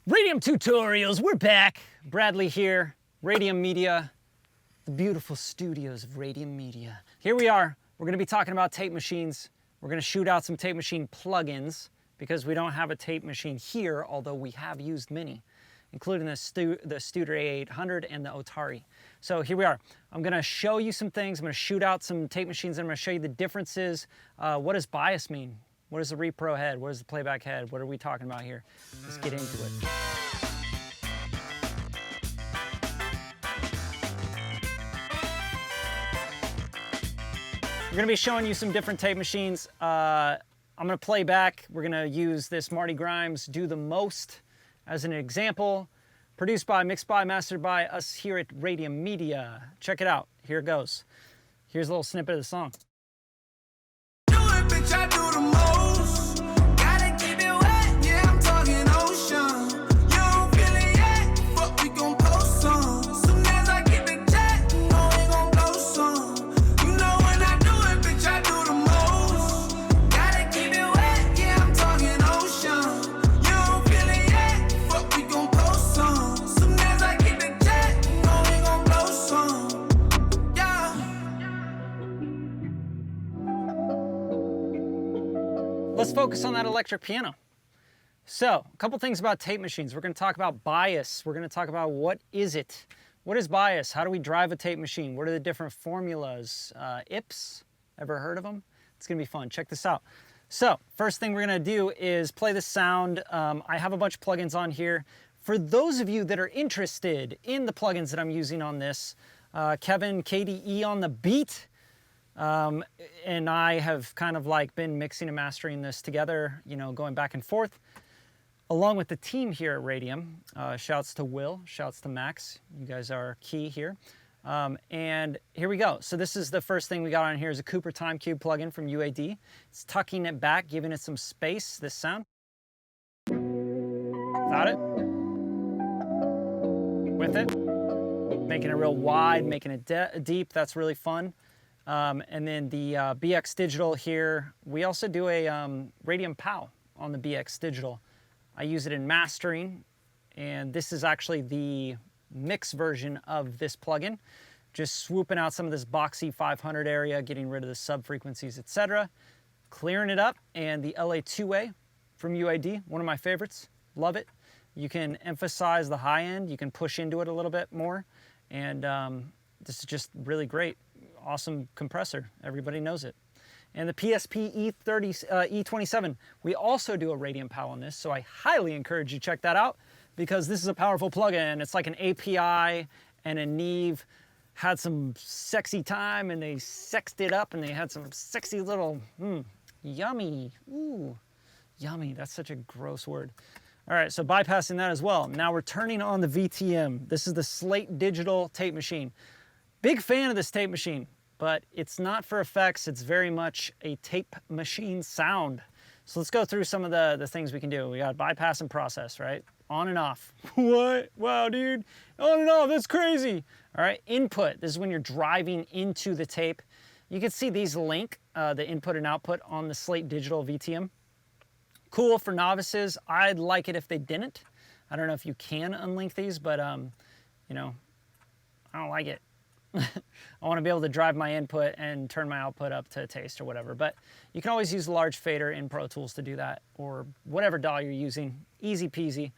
Radium Tutorials, we're back. Bradley here, Radium Media, the beautiful studios of Radium Media. Here we are. We're going to be talking about tape machines. We're going to shoot out some tape machine plugins because we don't have a tape machine here, although we have used many, including the Studer A800 and the Otari. So here we are. I'm going to show you some things. I'm going to shoot out some tape machines and I'm going to show you the differences. What does bias mean? What is the repro head? What is the playback head? What are we talking about here? Let's get into it. We're going to be showing you some different tape machines. I'm going to play back. We're going to use this Marty Grimes Do the Most as an example. Produced by, mixed by, mastered by us here at Radium Media. Check it out. Here it goes. Here's a little snippet of the song. Do it, bitch, I do the most. Gotta keep it wet, yeah, I'm talking ocean. You don't feel it yet, fuck, we gon' post some. Soon as I get the jet, you know we gon' blow some. You know when I do it, bitch, I do the most. Gotta keep it wet, yeah, I'm talking ocean. You don't feel it yet, fuck, we gon' post some. Soon as I get the jet, you know we gon' blow some. Yeah. Let's focus on that electric piano. So, a couple things about tape machines. We're going to talk about bias. We're going to talk about what is it? What is bias? How do we drive a tape machine? What are the different formulas? IPs? Ever heard of them? It's going to be fun. Check this out. So, first thing we're going to do is play the sound. I have a bunch of plugins on here. For those of you that are interested in the plugins that I'm using on this, Kevin KDE on the beat, and I have kind of like been mixing and mastering this together, you know, going back and forth, along with the team here at Radium. Shouts to Will, shouts to Max. You guys are key here. And here we go. So this is the first thing we got on here is a Cooper Time Cube plugin from UAD. It's tucking it back, giving it some space, this sound. Got it? With it. Making it real wide, making it deep. That's really fun. And then the BX Digital here, we also do a Radium POW on the BX Digital. I use it in mastering, and this is actually the mix version of this plugin. Just swooping out some of this boxy 500 area, getting rid of the sub frequencies, etc. Clearing it up, and the LA2A from UAD, one of my favorites, love it. You can emphasize the high end, you can push into it a little bit more, and this is just really great. Awesome compressor, everybody knows it. And the PSP E27, we also do a Radium POW on this, so I highly encourage you to check that out because this is a powerful plugin. It's like an API and a Neve had some sexy time and they sexed it up and they had some sexy little, yummy, ooh, yummy, that's such a gross word. All right, so bypassing that as well. Now we're turning on the VTM. This is the Slate Digital Tape Machine. Big fan of this tape machine, but it's not for effects. It's very much a tape machine sound. So let's go through some of the things we can do. We got bypass and process, right? On and off. What? Wow, dude. On and off, that's crazy. All right, input. This is when you're driving into the tape. You can see these link, the input and output on the Slate Digital VTM. Cool for novices. I'd like it if they didn't. I don't know if you can unlink these, but you know, I don't like it. I want to be able to drive my input and turn my output up to taste or whatever, but you can always use the large fader in Pro Tools to do that, or whatever DAW you're using. Easy peasy.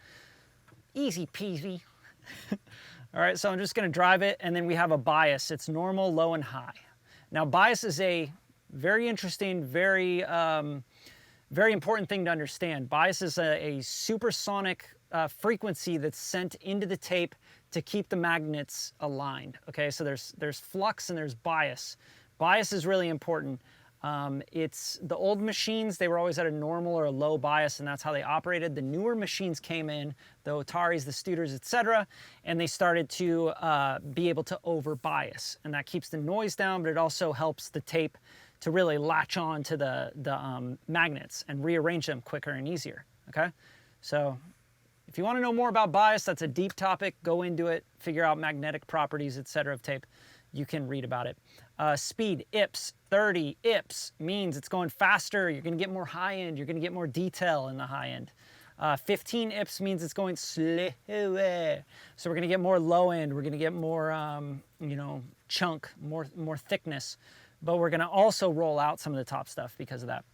Easy peasy. All right, so I'm just going to drive it, and then we have a bias. It's normal, low, and high. Now, bias is a very interesting, very important thing to understand. Bias is a supersonic frequency that's sent into the tape to keep the magnets aligned. Okay, so there's flux and there's bias. Bias is really important. It's the old machines, they were always at a normal or a low bias, and that's how they operated. The newer machines came in, the Otaris, the Studers, etc., and they started to be able to over bias, and that keeps the noise down, but it also helps the tape to really latch on to the magnets and rearrange them quicker and easier. Okay, so if you want to know more about bias, that's a deep topic. Go into it, figure out magnetic properties, etc. of tape. You can read about it. Speed, IPS, 30 IPS means it's going faster. You're going to get more high end. You're going to get more detail in the high end. 15 IPS means it's going slower. So we're gonna get more low end, we're gonna get more, you know, chunk, more thickness, but we're gonna also roll out some of the top stuff because of that.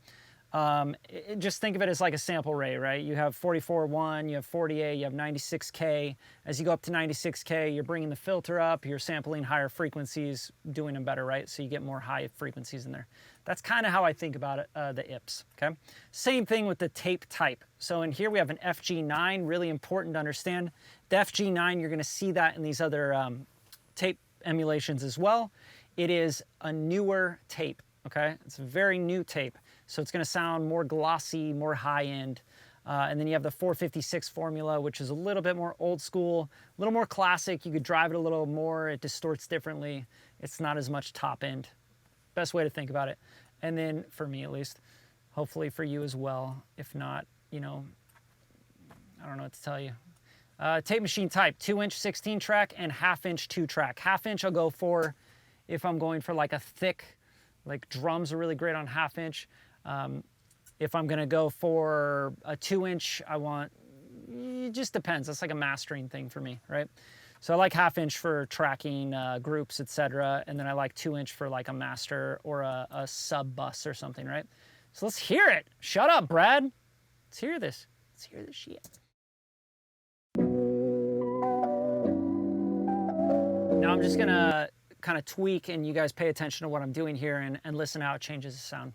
Just think of it as like a sample rate, right? You have 44.1, you have 48, you have 96K. As you go up to 96K, you're bringing the filter up, you're sampling higher frequencies, doing them better, right? So you get more high frequencies in there. That's kind of how I think about it, the IPS, okay? Same thing with the tape type. So in here we have an FG9, really important to understand. The FG9, you're gonna see that in these other tape emulations as well. It is a newer tape, okay? It's a very new tape. So it's gonna sound more glossy, more high end. And then you have the 456 formula, which is a little bit more old school, a little more classic. You could drive it a little more, it distorts differently. It's not as much top end. Best way to think about it. And then for me at least, hopefully for you as well. If not, you know, I don't know what to tell you. Tape machine type, 2-inch 16 track and 1/2-inch 2-track. 1/2-inch I'll go for if I'm going for like a thick, like drums are really great on 1/2-inch. If I'm gonna go for a 2-inch, I want, it just depends. That's like a mastering thing for me, right? So I like 1/2-inch for tracking groups, etc. And then I like 2-inch for like a master or a sub bus or something, right? So let's hear it. Shut up, Brad. Let's hear this. Let's hear this shit. Now I'm just gonna kind of tweak and you guys pay attention to what I'm doing here and listen how it changes the sound.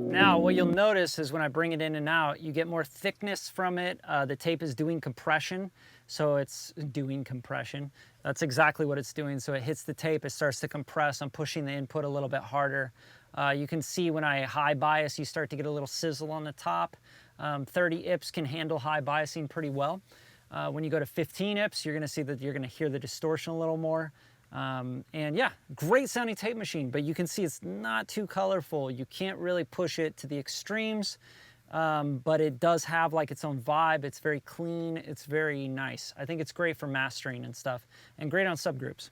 Now, what you'll notice is when I bring it in and out, you get more thickness from it. The tape is doing compression, so it's doing compression. That's exactly what it's doing. So it hits the tape, it starts to compress. I'm pushing the input a little bit harder. You can see when I high bias, you start to get a little sizzle on the top. 30 IPS can handle high biasing pretty well. When you go to 15 IPS, you're gonna see that you're gonna hear the distortion a little more. And yeah, great sounding tape machine, but you can see it's not too colorful. You can't really push it to the extremes, but it does have like its own vibe. It's very clean. It's very nice. I think it's great for mastering and stuff, and great on subgroups.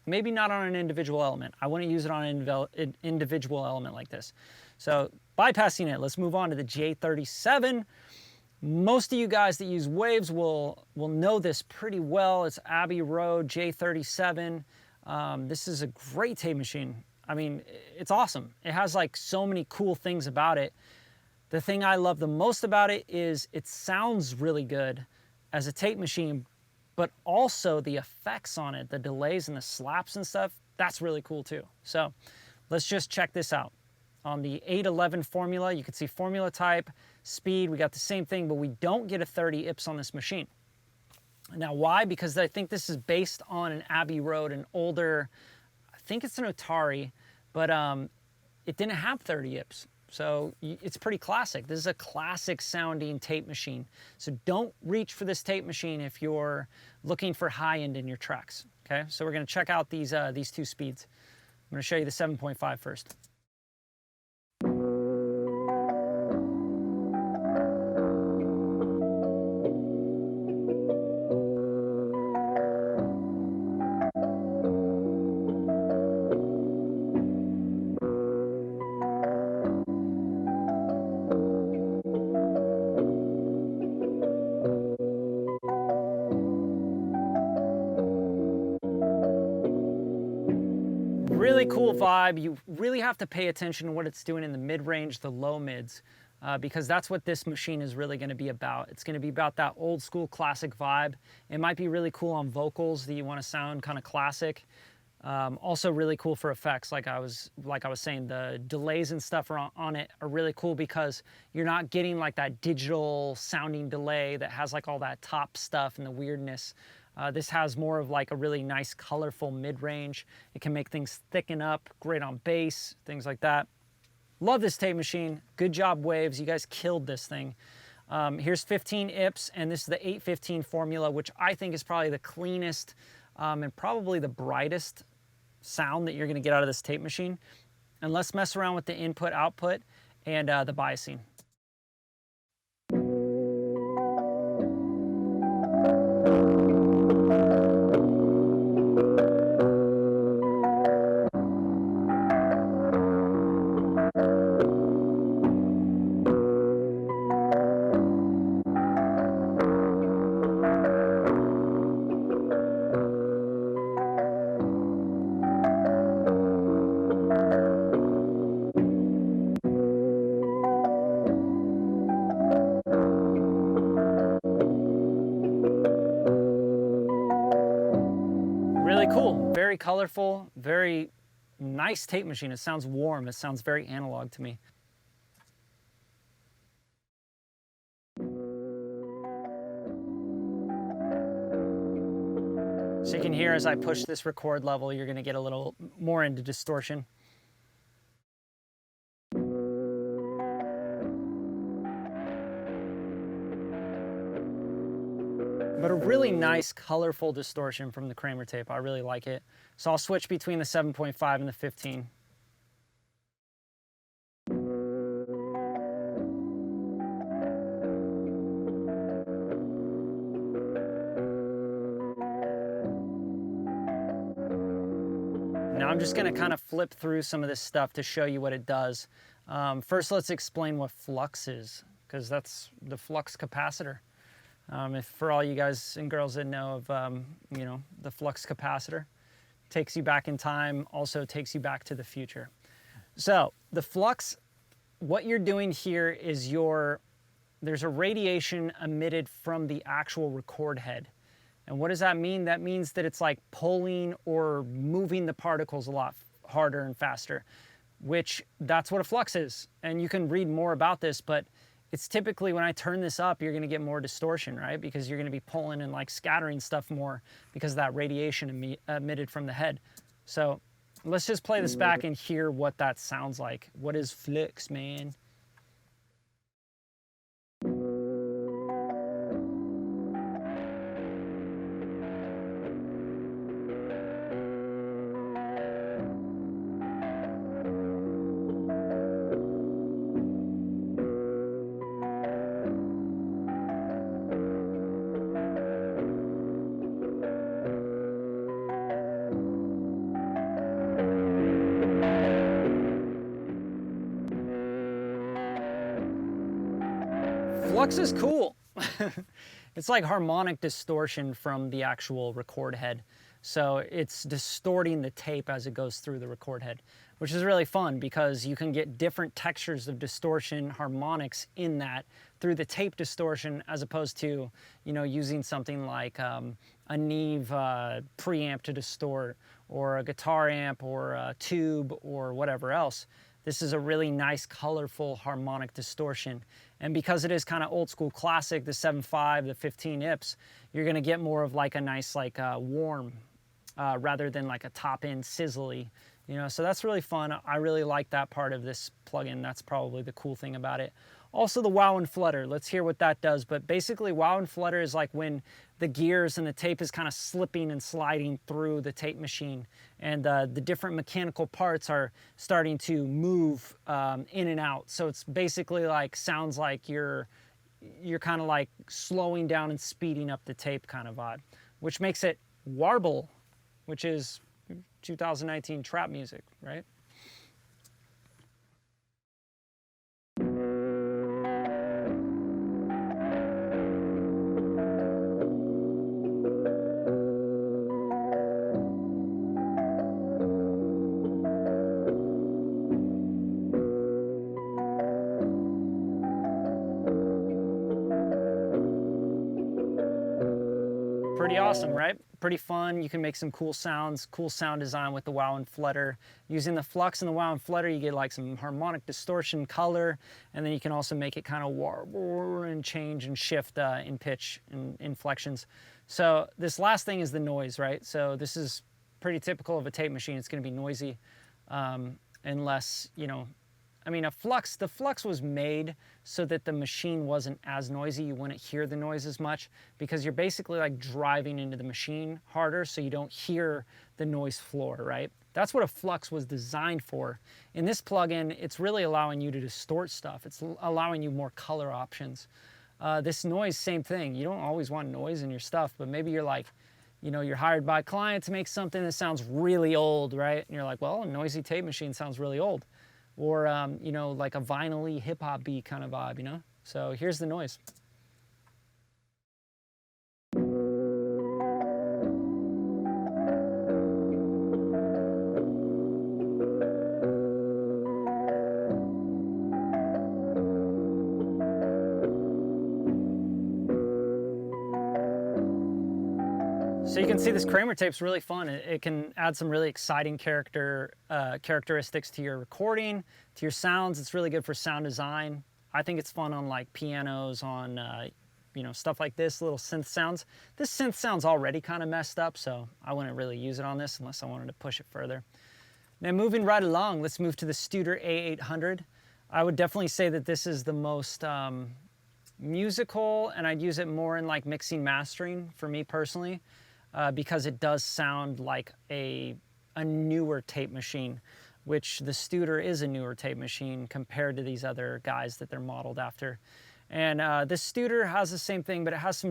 Maybe not on an individual element. I wouldn't use it on an individual element like this. So bypassing it, let's move on to the J37. Most of you guys that use waves will know this pretty well. It's Abbey Road J37. This is a great tape machine. I mean, it's awesome. It has like so many cool things about it. The thing I love the most about it is it sounds really good as a tape machine, but also the effects on it, the delays and the slaps and stuff, that's really cool too. So let's just check this out. On the 811 formula, you can see formula type, speed, we got the same thing, but we don't get a 30 IPS on this machine. Now why? Because I think this is based on an Abbey Road, an older, I think it's an Atari, but it didn't have 30 IPS. So it's pretty classic. This is a classic sounding tape machine. So don't reach for this tape machine if you're looking for high end in your tracks, okay? So we're gonna check out these two speeds. I'm gonna show you the 7.5 first. Really cool vibe. You really have to pay attention to what it's doing in the mid-range, the low mids, because that's what this machine is really gonna be about. It's gonna be about that old school classic vibe. It might be really cool on vocals that you wanna sound kind of classic. Also really cool for effects, like I was saying, the delays and stuff on it are really cool because you're not getting like that digital sounding delay that has like all that top stuff and the weirdness. This has more of like a really nice colorful mid-range. It can make things thicken up, great on bass, things like that. Love this tape machine. Good job, Waves. You guys killed this thing. Here's 15 IPs, and this is the 815 formula, which I think is probably the cleanest and probably the brightest sound that you're going to get out of this tape machine. And let's mess around with the input output and the biasing. Really cool, very colorful, very nice tape machine. It sounds warm, it sounds very analog to me. So you can hear as I push this record level, you're gonna get a little more into distortion. But a really nice, colorful distortion from the Kramer tape. I really like it. So I'll switch between the 7.5 and the 15. Now I'm just gonna kind of flip through some of this stuff to show you what it does. First, let's explain what flux is, because that's the flux capacitor. If for all you guys and girls that know of, you know, the flux capacitor, takes you back in time, also takes you back to the future. So the flux, what you're doing here is there's a radiation emitted from the actual record head. And what does that mean? That means that it's like pulling or moving the particles a lot harder and faster, which that's what a flux is. And you can read more about this, but it's typically when I turn this up, you're gonna get more distortion, right? Because you're gonna be pulling and like scattering stuff more because of that radiation emitted from the head. So let's just play this back and hear what that sounds like. What is flux, man? Flux is cool. It's like harmonic distortion from the actual record head. So it's distorting the tape as it goes through the record head, which is really fun because you can get different textures of distortion, harmonics in that through the tape distortion, as opposed to, you know, using something like a Neve preamp to distort, or a guitar amp, or a tube, or whatever else. This is a really nice, colorful, harmonic distortion. And because it is kind of old school classic, the 7.5, the 15 IPs, you're gonna get more of like a nice, like warm, rather than like a top-end sizzly, you know, so that's really fun. I really like that part of this plugin. That's probably the cool thing about it. Also the wow and flutter, let's hear what that does. But basically wow and flutter is like when the gears and the tape is kind of slipping and sliding through the tape machine, and the different mechanical parts are starting to move in and out. So it's basically like, sounds like you're kind of like slowing down and speeding up the tape kind of vibe, which makes it warble, which is 2019 trap music, right? Pretty awesome, right? pretty fun. You can make some cool sounds, cool sound design with the wow and flutter. Using the flux and the wow and flutter, you get like some harmonic distortion, color, and then you can also make it kind of and change and shift in pitch and inflections. So this last thing is the noise, right? So this is pretty typical of a tape machine. It's going to be noisy unless, you know, I mean, the flux was made so that the machine wasn't as noisy. You wouldn't hear the noise as much because you're basically like driving into the machine harder so you don't hear the noise floor, right? That's what a flux was designed for. In this plugin, it's really allowing you to distort stuff. It's allowing you more color options. This noise, same thing. You don't always want noise in your stuff, but maybe you're like, you know, you're hired by a client to make something that sounds really old, right? And you're like, well, a noisy tape machine sounds really old. Or, you know, like a vinyl-y hip-hop beat kind of vibe, you know? So here's the noise. So you can see this Kramer tape's really fun. It can add some really exciting characteristics to your recording, to your sounds. It's really good for sound design. I think it's fun on like pianos, on you know, stuff like this, little synth sounds. This synth sound's already kind of messed up, so I wouldn't really use it on this unless I wanted to push it further. Now moving right along, let's move to the Studer A800. I would definitely say that this is the most musical, and I'd use it more in like mixing, mastering for me personally. Because it does sound like a newer tape machine, which the Studer is a newer tape machine compared to these other guys that they're modeled after. And this Studer has the same thing, but it has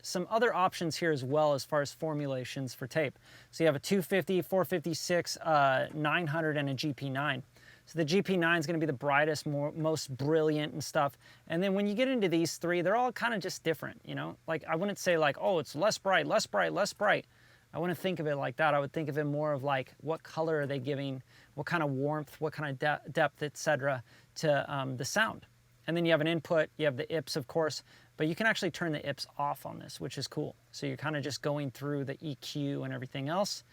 some other options here as well as far as formulations for tape. So you have a 250, 456, 900, and a GP9. So the GP9 is going to be the brightest, most brilliant and stuff. And then when you get into these three, they're all kind of just different, you know? Like, I wouldn't say like, oh, it's less bright, less bright, less bright. I wouldn't think of it like that. I would think of it more of like, what color are they giving, what kind of warmth, what kind of depth, etc. to the sound. And then you have an input, you have the IPS, of course, but you can actually turn the IPS off on this, which is cool. So you're kind of just going through the EQ and everything else.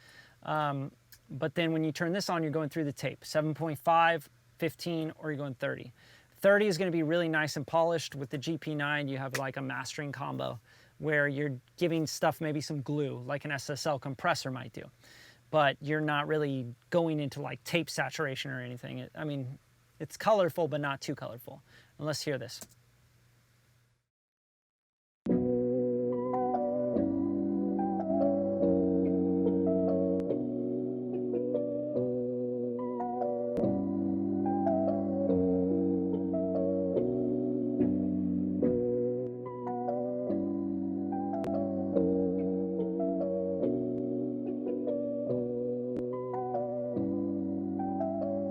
But then when you turn this on, you're going through the tape, 7.5, 15, or you're going 30. 30 is going to be really nice and polished. With the GP9, you have like a mastering combo where you're giving stuff maybe some glue, like an SSL compressor might do. But you're not really going into like tape saturation or anything. I mean, it's colorful, but not too colorful. And let's hear this.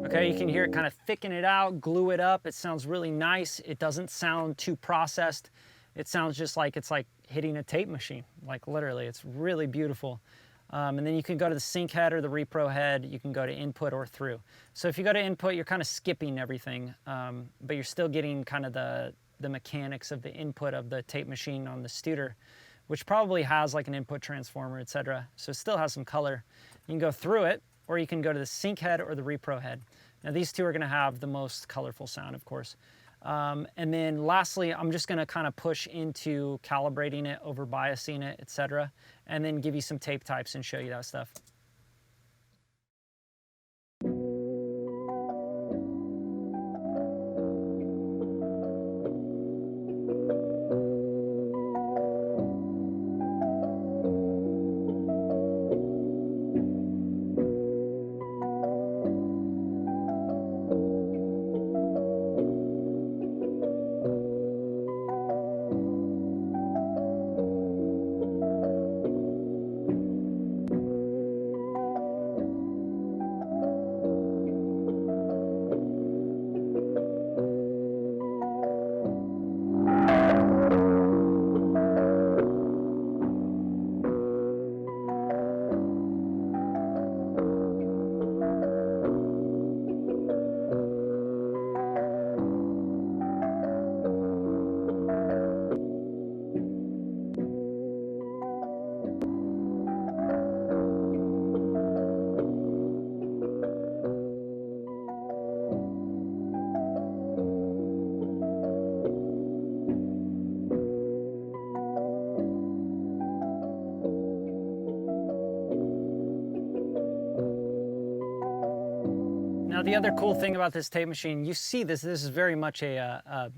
Okay, you can hear it kind of thicken it out, glue it up. It sounds really nice. It doesn't sound too processed. It sounds just like it's like hitting a tape machine, like literally. It's really beautiful. And then you can go to the sync head or the repro head. You can go to input or through. So if you go to input, you're kind of skipping everything, but you're still getting kind of the mechanics of the input of the tape machine on the Studer, which probably has like an input transformer, etc. So it still has some color. You can go through it, or you can go to the sync head or the repro head. Now these two are gonna have the most colorful sound, of course. And then lastly, I'm just gonna kind of push into calibrating it, over biasing it, etc. And then give you some tape types and show you that stuff. Now the other cool thing about this tape machine, you see this is very much a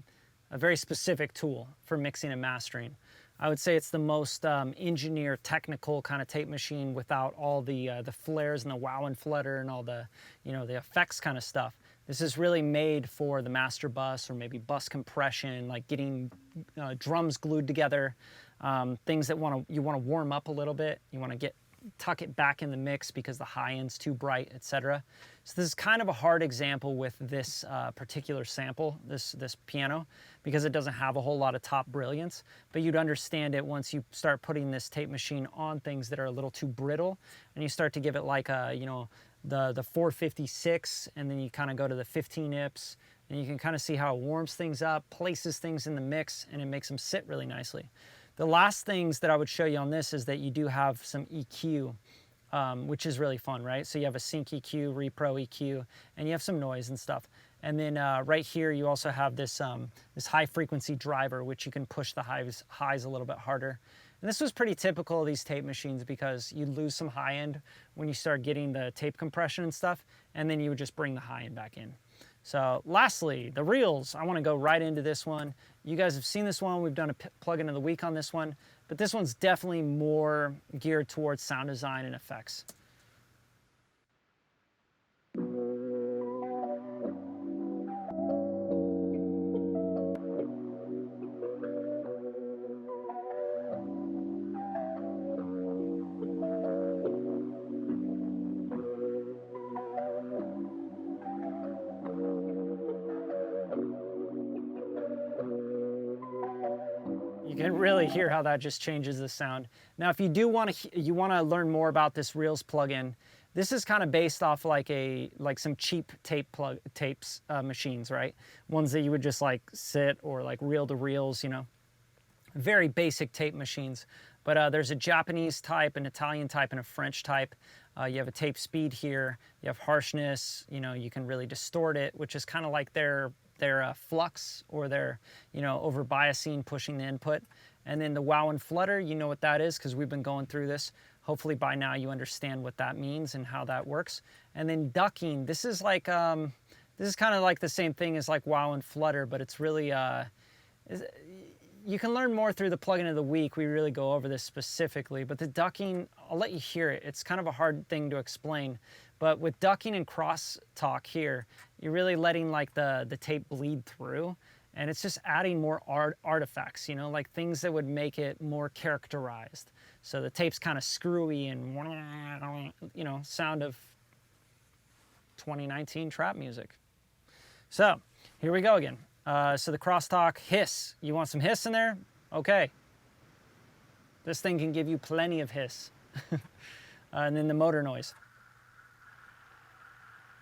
very specific tool for mixing and mastering. I would say it's the most engineered, technical kind of tape machine without all the flares and the wow and flutter and all the, the effects kind of stuff. This is really made for the master bus or maybe bus compression, like getting drums glued together, things that you want to warm up a little bit. You want to tuck it back in the mix because the high end's too bright, etc. So this is kind of a hard example with this particular sample, this piano, because it doesn't have a whole lot of top brilliance, but you'd understand it once you start putting this tape machine on things that are a little too brittle, and you start to give it like a, the 456, and then you kind of go to the 15 ips, and you can kind of see how it warms things up, places things in the mix, and it makes them sit really nicely. The last things that I would show you on this is that you do have some EQ, which is really fun, right? So you have a sync EQ, repro EQ, and you have some noise and stuff. And then right here, you also have this, this high frequency driver, which you can push the highs a little bit harder. And this was pretty typical of these tape machines because you lose some high end when you start getting the tape compression and stuff, and then you would just bring the high end back in. So lastly, the reels, I want to go right into this one. You guys have seen this one. We've done a plugin of the week on this one, but this one's definitely more geared towards sound design and effects. You can really hear how that just changes the sound. Now, if you do want to learn more about this Reels plugin, this is kind of based off like some cheap tapes machines, right? Ones that you would just like sit or like reel to reels, very basic tape machines. But there's a Japanese type, an Italian type, and a French type. You have a tape speed here. You have harshness. You can really distort it, which is kind of like their flux or their over biasing, pushing the input. And then the wow and flutter, you know what that is because we've been going through this. Hopefully by now you understand what that means and how that works. And then ducking, this is like this is kind of like the same thing as like wow and flutter, but it's really you can learn more through the plugin of the week. We really go over this specifically, but the ducking, I'll let you hear it. It's kind of a hard thing to explain, but with ducking and crosstalk here, you're really letting like the tape bleed through, and it's just adding more artifacts, like things that would make it more characterized. So the tape's kind of screwy and, sound of 2019 trap music. So here we go again. So the crosstalk hiss. You want some hiss in there? Okay. This thing can give you plenty of hiss. And then the motor noise.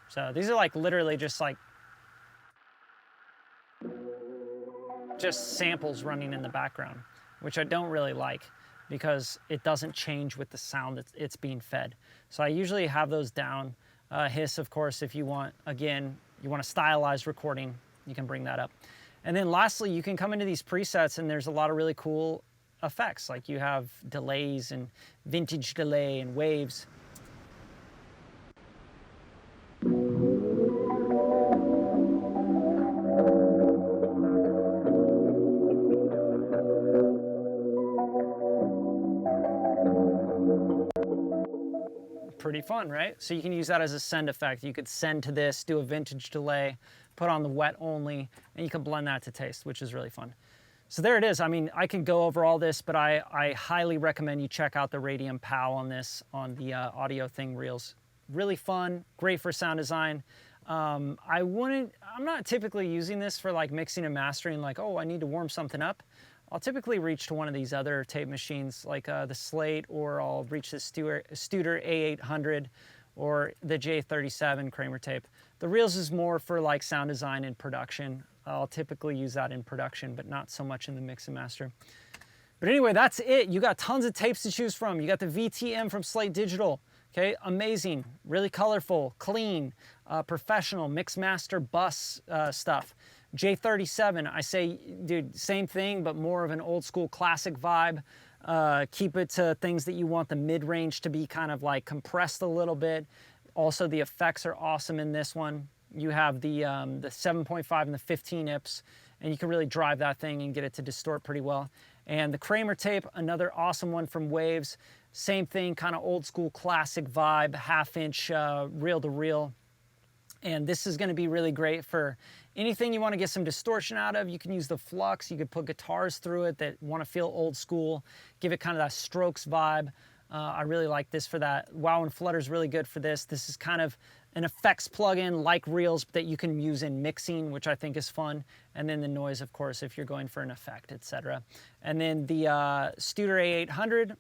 So these are like literally just samples running in the background, which I don't really like because it doesn't change with the sound that it's being fed. So I usually have those down. Hiss, of course, if you want, again, you want a stylized recording, you can bring that up. And then lastly, you can come into these presets and there's a lot of really cool effects. Like you have delays and vintage delay and waves. Pretty fun, right? So you can use that as a send effect. You could send to this, do a vintage delay, put on the wet only, and you can blend that to taste, which is really fun. So there it is. I mean, I can go over all this, but I highly recommend you check out the Radium POW on this, on the audio thing reels. Really fun, great for sound design. I'm not typically using this for like mixing and mastering, like, oh, I need to warm something up. I'll typically reach to one of these other tape machines like the Slate, or I'll reach the Studer A800 or the J37 Kramer Tape. The Reels is more for like sound design and production. I'll typically use that in production, but not so much in the mix and master. But anyway, that's it. You got tons of tapes to choose from. You got the VTM from Slate Digital. Okay, amazing, really colorful, clean, professional, mix master bus stuff. J37, I say, dude, same thing, but more of an old school classic vibe. Keep it to things that you want the mid-range to be kind of like compressed a little bit. Also, the effects are awesome in this one. You have the 7.5 and the 15 IPS, and you can really drive that thing and get it to distort pretty well. And the Kramer Tape, another awesome one from Waves. Same thing, kind of old school classic vibe, half-inch reel-to-reel. And this is gonna be really great for anything you wanna get some distortion out of. You can use the flux, you could put guitars through it that wanna feel old school, give it kind of that Strokes vibe. I really like this for that. Wow and Flutter's really good for this. This is kind of an effects plugin like Reels that you can use in mixing, which I think is fun. And then the noise, of course, if you're going for an effect, etc. And then the Studer A800,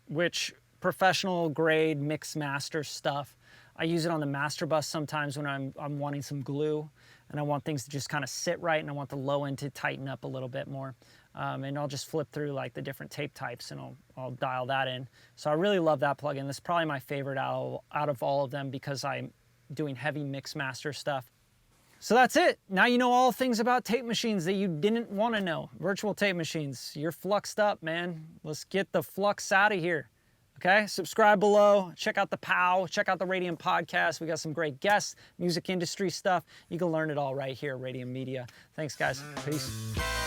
which professional grade mix master stuff. I use it on the master bus sometimes when I'm wanting some glue and I want things to just kind of sit right and I want the low end to tighten up a little bit more. And I'll just flip through like the different tape types and I'll dial that in. So I really love that plugin. This is probably my favorite out of all of them because I'm doing heavy mix master stuff. So that's it. Now you know all things about tape machines that you didn't want to know. Virtual tape machines. You're fluxed up, man. Let's get the flux out of here. Okay, subscribe below, check out the POW, check out the Radium podcast. We got some great guests, music industry stuff. You can learn it all right here at Radium Media. Thanks, guys. Peace.